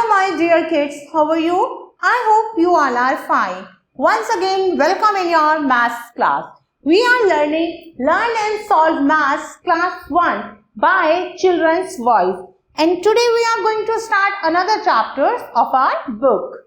Hello my dear kids, how are you? I hope you all are fine. Once again, welcome in your maths class. We are learning Learn and Solve Maths Class 1 by Children's Voice. And today we are going to start another chapter of our book.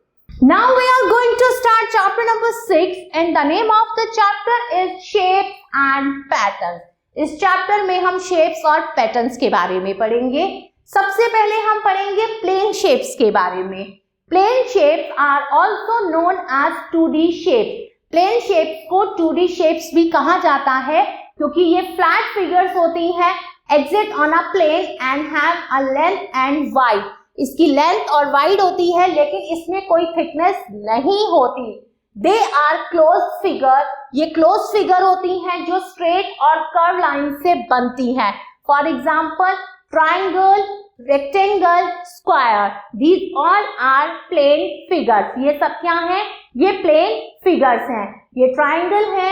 Now we are going to start chapter number 6 and the name of the chapter is Shapes and Patterns. इस chapter में हम shapes और patterns के बारे में पढ़ेंगे. सबसे पहले हम पढ़ेंगे प्लेन शेप्स के बारे में. Plane shapes are also known as 2D shapes. Plane shapes को 2D शेप्स भी कहा जाता है क्योंकि ये फ्लैट फिगर्स होती हैं, exist on a plane and have a length and wide. इसकी लेंथ और वाइड होती है लेकिन इसमें कोई थिकनेस नहीं होती. They are close figure. ये क्लोज फिगर होती हैं जो स्ट्रेट और कर्व लाइन से बनती हैं. For example triangle, rectangle, square, these all are plane figures. ये सब क्या हैं? ये प्लेन फिगर्स हैं. ये ट्राइंगल है,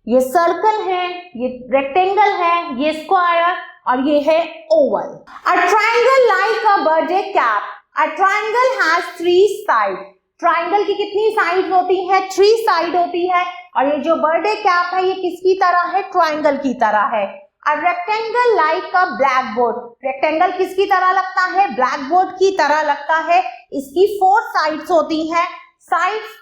ये सर्कल है, ये रेक्टेंगल है, ये स्क्वायर और ये है Oval. A triangle like a birthday cap. A triangle has 3 side. Triangle की कितनी साइड होती है? 3 साइड होती है. और ये जो बर्थडे कैप है ये किसकी तरह है? ट्राइंगल की तरह है. A rectangle like a blackboard. Rectangle किसकी तरह लगता है? ब्लैक बोर्ड की तरह लगता है. इसकी 4 साइड्स होती हैं. Sides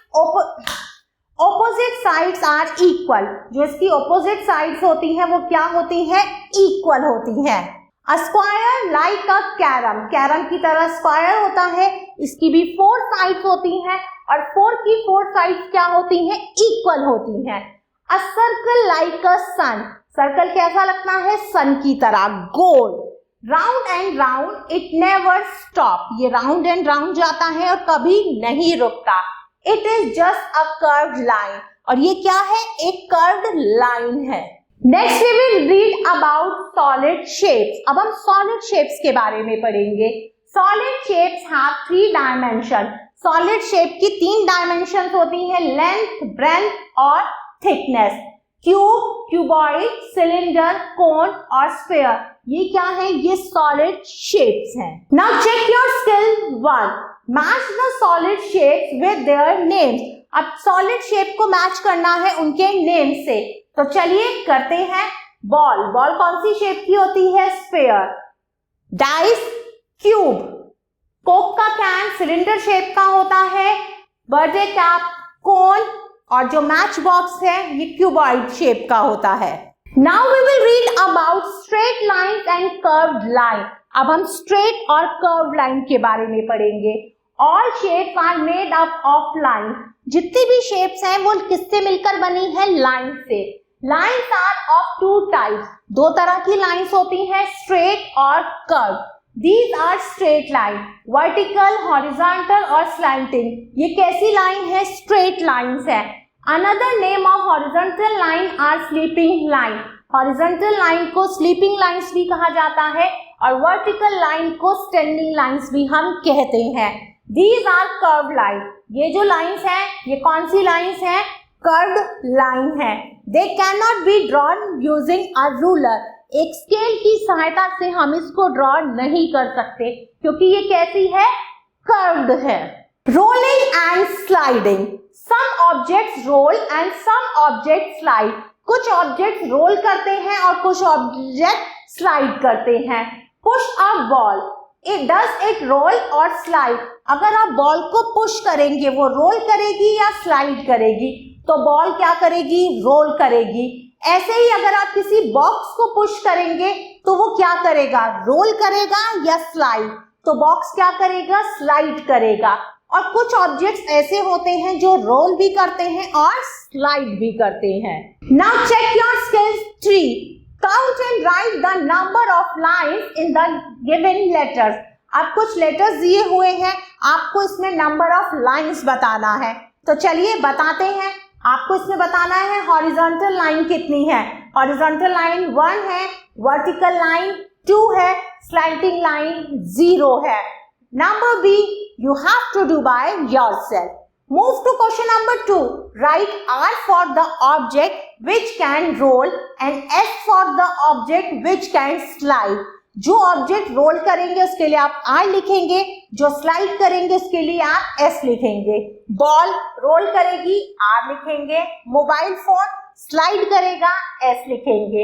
opposite sides are equal. जो इसकी ऑपोजिट साइड्स होती हैं वो क्या होती हैं? इक्वल होती हैं. A square like a carrom. Carrom की तरह स्क्वायर होता है. इसकी भी 4 साइड्स होती हैं और 4 की 4 साइड्स क्या होती हैं? इक्वल होती हैं. A circle like a sun. Circle कैसा लगता है? सन की तरह, गोल. Round and round it never stop. ये राउंड एंड राउंड जाता है और कभी नहीं रुकता. It is just a curved line. और ये क्या है? एक कर्व्ड लाइन है. Next we will read about solid shapes. अब हम सॉलिड शेप्स के बारे में पढ़ेंगे. Solid shapes have 3 dimension. Solid shape की 3 डायमेंशन होती हैं, लेंथ, ब्रेड्थ और thickness. Cube, cuboid, cylinder, cone और स्फीयर. ये क्या है? ये सॉलिड शेप्स हैं. Now check your skill 1. Match the solid shapes with their names. अब सॉलिड शेप को मैच करना है उनके नेम से. तो चलिए करते हैं. बॉल. बॉल कौन सी शेप की होती है? स्फीयर. Dice, cube. कोक का कैन सिलेंडर शेप का होता है. बर्थडे कैप कोन और जो मैच बॉक्स है ये क्यूबॉइड शेप का होता है. Now we will read about straight lines and curved line. अब हम स्ट्रेट और कर्व्ड लाइन के बारे में पढ़ेंगे. All shapes are made up of line. जितनी भी शेप्स हैं वो किससे मिलकर बनी है? लाइन से. Lines are of 2 types. 2 तरह की लाइंस होती हैं, स्ट्रेट और curve. These are straight line, vertical, horizontal और slanting. ये कैसी लाइन है? स्ट्रेट लाइंस है. Another name of horizontal line are sleeping line. Horizontal line को sleeping lines भी कहा जाता है और vertical line को standing lines भी हम कहते हैं. These are curved line. ये जो lines हैं ये कौन सी lines हैं? Curved line है. They cannot be drawn using a ruler. एक स्केल की सहायता से हम इसको ड्रॉ नहीं कर सकते क्योंकि ये कैसी है? कर्व्ड है. Rolling and sliding. Some objects roll and some object slide. कुछ ऑब्जेक्ट रोल करते हैं और कुछ ऑब्जेक्ट स्लाइड करते हैं. Push a ball. It does it roll और स्लाइड. अगर आप बॉल को पुश करेंगे वो रोल करेगी या स्लाइड करेगी? तो बॉल क्या करेगी? रोल करेगी. ऐसे ही अगर आप किसी बॉक्स को पुश करेंगे तो वो क्या करेगा? रोल करेगा या स्लाइड? तो बॉक्स क्या करेगा? स्लाइड करेगा. और कुछ ऑब्जेक्ट्स ऐसे होते हैं जो रोल भी करते हैं और स्लाइड भी करते हैं. Now check your skills 3. Count and write the number of lines in the given letters. अब कुछ लेटर्स दिए हुए हैं, आपको इसमें नंबर ऑफ लाइंस बताना है. तो चलिए बताते हैं. आपको इसमें बताना है हॉरिजॉन्टल लाइन कितनी है. हॉरिजॉन्टल लाइन 1 है, वर्टिकल लाइन 2 है, स्लैंटिंग लाइन 0 है. Number B you have to do by yourself. Move to question number 2. Write R for the object which can roll and S for the object which can slide. जो object role करेंगे उसके लिए आप R लिखेंगे, जो slide करेंगे उसके लिए आप एस लिखेंगे, बॉल रोल करेगी आर लिखेंगे, मोबाइल फोन स्लाइड करेगा एस लिखेंगे,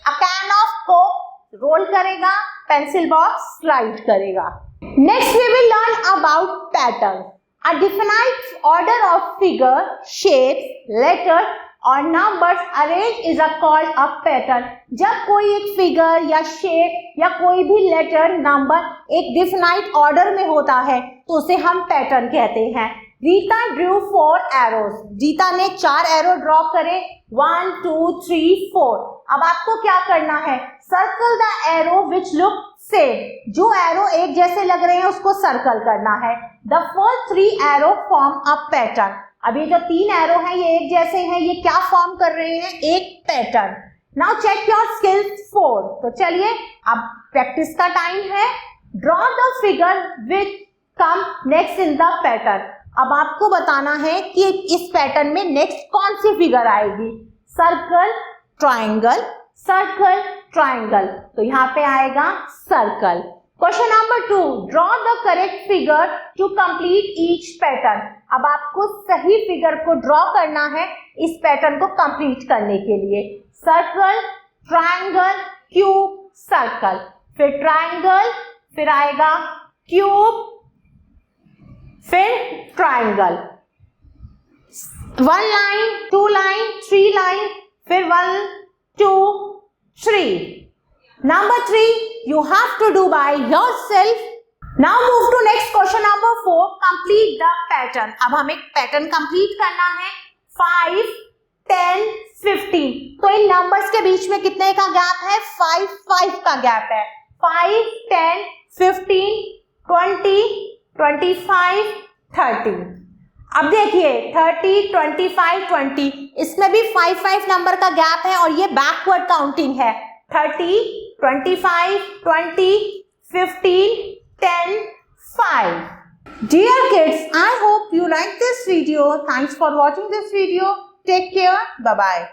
a can of coke roll करेगा, पेंसिल बॉक्स स्लाइड करेगा। Next we will learn about pattern. A definite order of figure, shapes, letters और numbers arranged is called a pattern। जब कोई एक figure या shape या कोई भी लेटर नंबर एक डिफिनाइट ऑर्डर में होता है तो उसे हम पैटर्न कहते हैं। Rita Drew 4 arrows. रीता ने 4 एरो ड्रॉ करे, 1 2 3 4। अब आपको क्या करना है, circle the arrow which look same. जो एरो एक जैसे लग रहे हैं उसको सर्कल करना है। The first 3 arrow form a pattern. अब ये जो 3 एरो हैं ये एक जैसे हैं, ये क्या फॉर्म कर रहे हैं, एक pattern. Now check your skills 4। तो चलिए अब प्रैक्टिस का टाइम है। Draw the figure which come next in the pattern. अब आपको बताना है कि इस पैटर्न में नेक्स्ट कौन सी फिगर आएगी। सर्कल, ट्राइंगल, सर्कल, ट्राइंगल, तो यहाँ पे आएगा circle. Question number 2, draw the correct figure to complete each pattern. अब आपको सही फिगर को ड्रॉ करना है इस पैटर्न को कंप्लीट करने के लिए। सर्कल, ट्राइंगल, क्यूब, सर्कल, फिर ट्राइंगल, फिर आएगा क्यूब, फिर ट्राइंगल। 1 लाइन, 2 लाइन, 3 लाइन, फिर 1 2 3। Number 3, you have to do by yourself. Now move to next question number 4. Complete the pattern. अब हमें पैटर्न कंप्लीट करना है। 5 10 15। तो इन नंबर्स के बीच में कितने का गैप है, 5 5 का गैप है। 5 10 15 20 25 30। अब देखिए 30 25 20, इसमें भी 5 5 नंबर का गैप है और ये बैकवर्ड काउंटिंग है। 30 25 20 15 10 5। Dear kids, I hope you like this video. Thanks for watching this video. Take care. Bye bye.